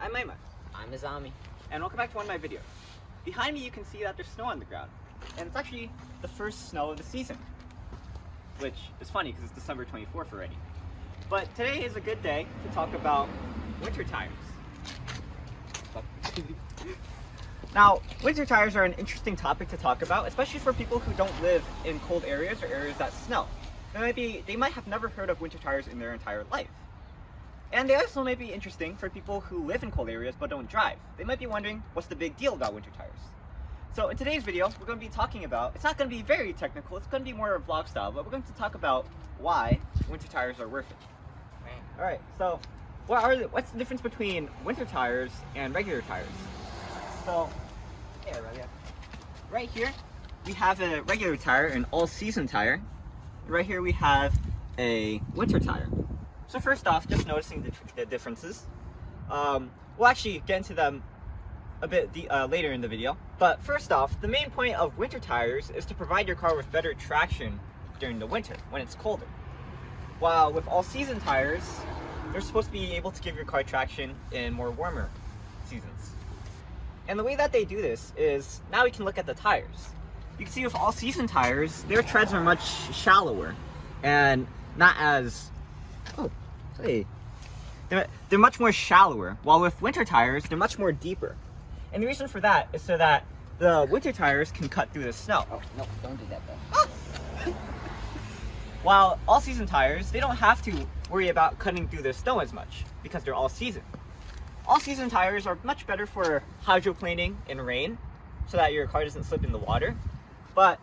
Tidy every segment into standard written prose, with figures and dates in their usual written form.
I'm Aiman. I'm Hizami. And welcome back to one of my videos. Behind me you can see that there's snow on the ground. And it's actually the first snow of the season. Which is funny because it's December 24th already. But today is a good day to talk about winter tires. Now, winter tires are an interesting topic to talk about, especially for people who don't live in cold areas or areas that snow. They might have never heard of winter tires in their entire life. And they also may be interesting for people who live in cold areas but don't drive. They might be wondering, what's the big deal about winter tires? So in today's video, we're going to be talking about, it's not going to be very technical, it's going to be more of vlog style, but we're going to talk about why winter tires are worth it. Alright, so what's the difference between winter tires and regular tires? So, right here, we have a regular tire, an all-season tire. Right here we have a winter tire. So first off, just noticing the differences. We'll actually get into them a bit later in the video. But first off, the main point of winter tires is to provide your car with better traction during the winter, when it's colder. While with all-season tires, they're supposed to be able to give your car traction in more warmer seasons. And the way that they do this is, now we can look at the tires. You can see with all-season tires, their treads are much shallower and not as they're much more shallower, while with winter tires, they're much more deeper. And the reason for that is so that the winter tires can cut through the snow. Oh, no, don't do that though. While all-season tires, they don't have to worry about cutting through the snow as much because they're all-season. All-season tires are much better for hydroplaning in rain so that your car doesn't slip in the water. But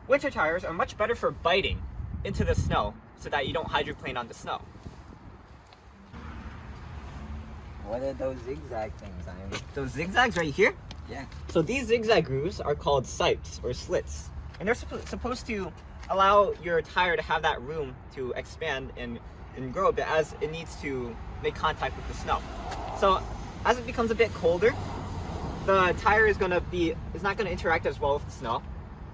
winter tires are much better for biting into the snow so that you don't hydroplane on the snow. What are those zigzag things, Aiman? Those zigzags right here? Yeah. So these zigzag grooves are called sipes or slits. And they're supposed to allow your tire to have that room to expand and grow a bit as it needs to make contact with the snow. So as it becomes a bit colder, the tire is not going to interact as well with the snow.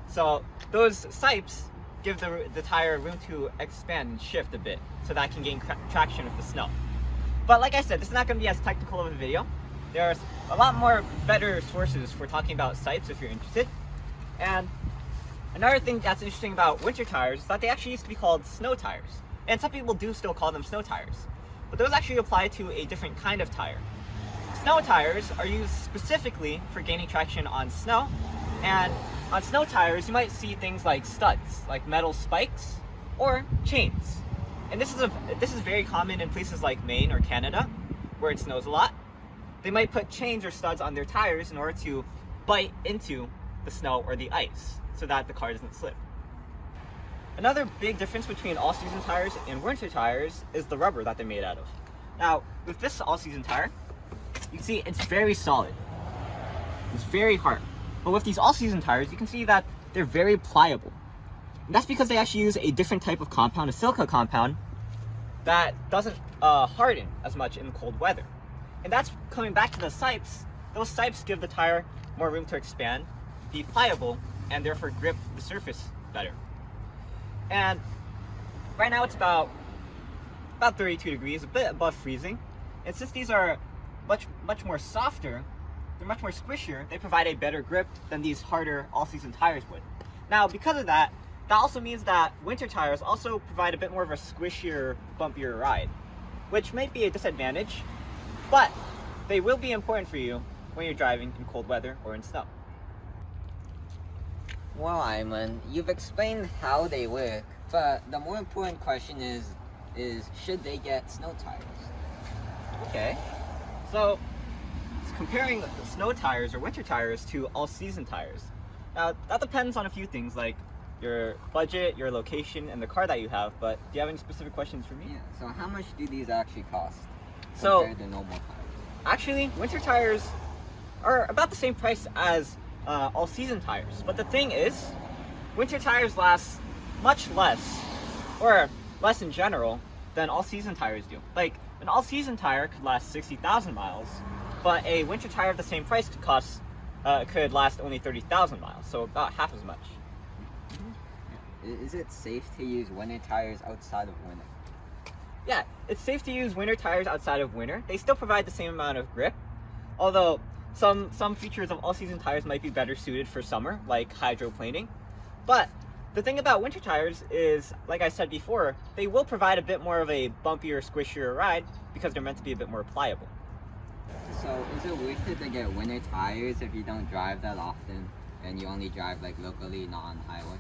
So those sipes give the tire room to expand and shift a bit so that it can gain traction with the snow. But like I said, this is not going to be as technical of a video. There's a lot more better sources for talking about sipes if you're interested. And another thing that's interesting about winter tires is that they actually used to be called snow tires. And some people do still call them snow tires. But those actually apply to a different kind of tire. Snow tires are used specifically for gaining traction on snow. And on snow tires, you might see things like studs, like metal spikes, or chains. And this is very common in places like Maine or Canada, where it snows a lot. They might put chains or studs on their tires in order to bite into the snow or the ice, so that the car doesn't slip. Another big difference between all-season tires and winter tires is the rubber that they're made out of. Now, with this all-season tire, you can see it's very solid. It's very hard. But with these all-season tires, you can see that they're very pliable. And that's because they actually use a different type of compound, a silica compound, that doesn't harden as much in cold weather. And that's coming back to the sipes. Those sipes give the tire more room to expand, be pliable, and therefore grip the surface better. And right now it's about 32 degrees, a bit above freezing. And since these are much more softer, they're much more squishier, they provide a better grip than these harder all-season tires would. Now, because of that, that also means that winter tires also provide a bit more of a squishier, bumpier ride, which might be a disadvantage, but they will be important for you when you're driving in cold weather or in snow. Well, Aiman, you've explained how they work, but the more important question is should they get snow tires? Okay, so comparing the snow tires or winter tires to all-season tires. Now, that depends on a few things like your budget, your location, and the car that you have, but do you have any specific questions for me? Yeah, so how much do these actually cost compared to normal tires? Actually, winter tires are about the same price as all-season tires, but the thing is, winter tires last much less, or less in general, than all-season tires do. Like, an all-season tire could last 60,000 miles, but a winter tire of the same price could last only 30,000 miles, so about half as much. Is it safe to use winter tires outside of winter? Yeah, it's safe to use winter tires outside of winter. They still provide the same amount of grip, Although some features of all-season tires might be better suited for summer, like hydroplaning. But the thing about winter tires is, like I said before, they will provide a bit more of a bumpier, squishier ride because they're meant to be a bit more pliable. So is it worth it to get winter tires if you don't drive that often and you only drive like locally, not on the highway?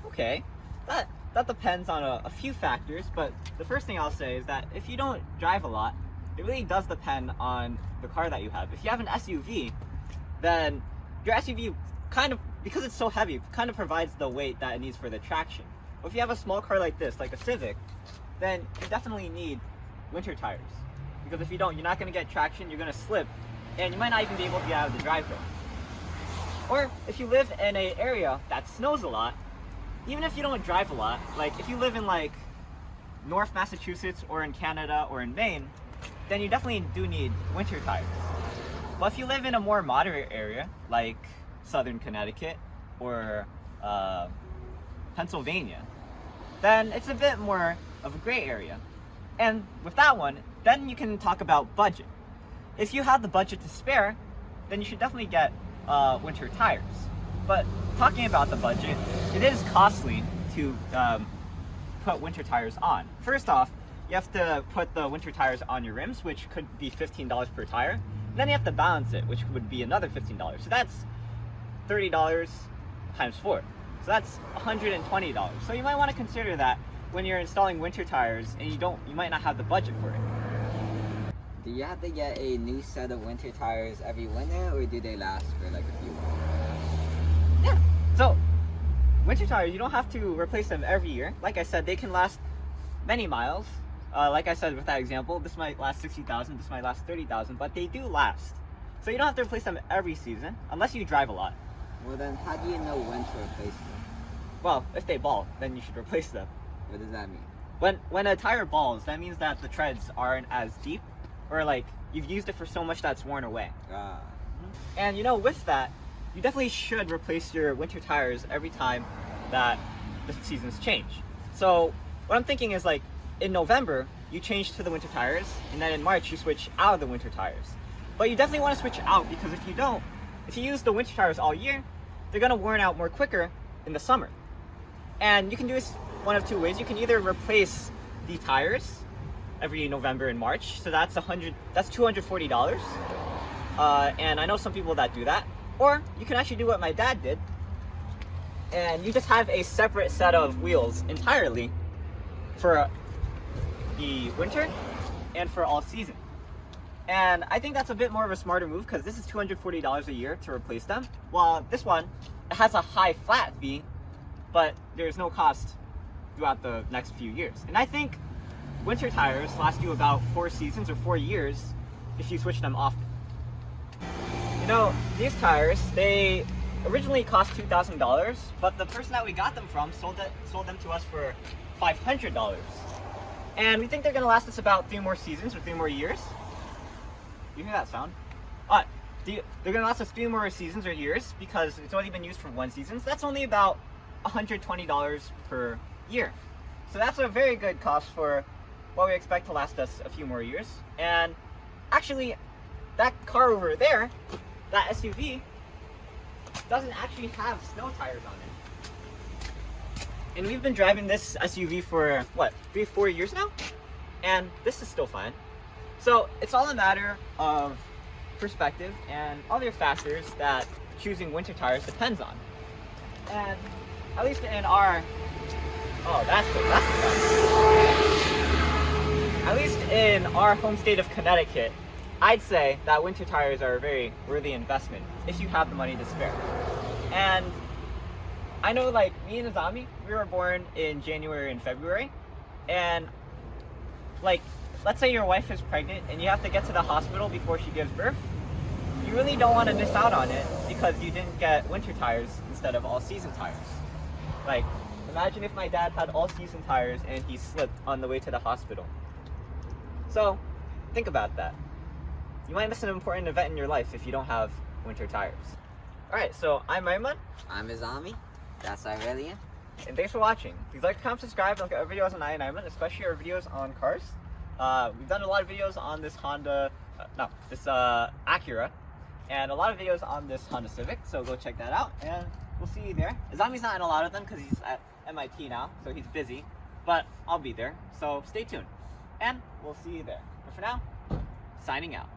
Okay, that depends on a few factors, but the first thing I'll say is that if you don't drive a lot, it really does depend on the car that you have. If you have an SUV, then your SUV kind of, because it's so heavy, kind of provides the weight that it needs for the traction. But if you have a small car like this, like a Civic, then you definitely need winter tires. Because if you don't, you're not going to get traction, you're going to slip, and you might not even be able to get out of the driveway. Or if you live in an area that snows a lot, even if you don't drive a lot, like if you live in like North Massachusetts or in Canada or in Maine, then you definitely do need winter tires. But if you live in a more moderate area, like Southern Connecticut or Pennsylvania, then it's a bit more of a gray area. And with that one, then you can talk about budget. If you have the budget to spare, then you should definitely get winter tires. But talking about the budget, it is costly to put winter tires on. First off, you have to put the winter tires on your rims, which could be $15 per tire. And then you have to balance it, which would be another $15. So that's $30 times 4. So that's $120. So you might want to consider that when you're installing winter tires and you might not have the budget for it. Do you have to get a new set of winter tires every winter, or do they last for like a few months? Yeah, so winter tires, you don't have to replace them every year. Like I said, they can last many miles. Like I said with that example, this might last 60,000, this might last 30,000, but they do last. So you don't have to replace them every season, unless you drive a lot. Well then, how do you know when to replace them? Well, if they ball, then you should replace them. What does that mean? When a tire balls, that means that the treads aren't as deep, or like you've used it for so much that's worn away. And you know, with that, you definitely should replace your winter tires every time that the seasons change. So what I'm thinking is, like, in November, you change to the winter tires, and then in March, you switch out of the winter tires. But you definitely want to switch out, because if you use the winter tires all year, they're going to worn out more quicker in the summer. And you can do this one of two ways. You can either replace the tires every November and March, so that's $240. And I know some people that do that. Or you can actually do what my dad did, and you just have a separate set of wheels entirely for the winter and for all season. And I think that's a bit more of a smarter move, because this is $240 a year to replace them, while this one, it has a high flat fee, but there's no cost throughout the next few years. And I think winter tires last you about 4 seasons or 4 years if you switch them often. You know, these tires, they originally cost $2,000, but the person that we got them from sold them to us for $500. And we think they're gonna last us about 3 more seasons or 3 more years. You hear that sound? They're gonna last us 3 more seasons or years, because it's only been used for 1 season. So that's only about $120 per year. So that's a very good cost for what we expect to last us a few more years. And actually, that car over there, that SUV, doesn't actually have snow tires on it. And we've been driving this SUV for, what, 3-4 years now? And this is still fine. So it's all a matter of perspective and other factors that choosing winter tires depends on. And at least in our, at least in our home state of Connecticut, I'd say that winter tires are a very worthy investment if you have the money to spare. And I know, like, me and Hizami, we were born in January and February, and like, let's say your wife is pregnant and you have to get to the hospital before she gives birth. You really don't want to miss out on it because you didn't get winter tires instead of all-season tires. Like, imagine if my dad had all-season tires and he slipped on the way to the hospital. So, think about that. You might miss an important event in your life if you don't have winter tires. Alright, so I'm Aiman. I'm Hizami. That's Aurelian. And thanks for watching. Please like, comment, subscribe, and look at our videos on EyeOnAiman, especially our videos on cars. We've done a lot of videos on this Acura, and a lot of videos on this Honda Civic, so go check that out, and we'll see you there. Hizami's not in a lot of them because he's at MIT now, so he's busy, but I'll be there, so stay tuned, and we'll see you there. But for now, signing out.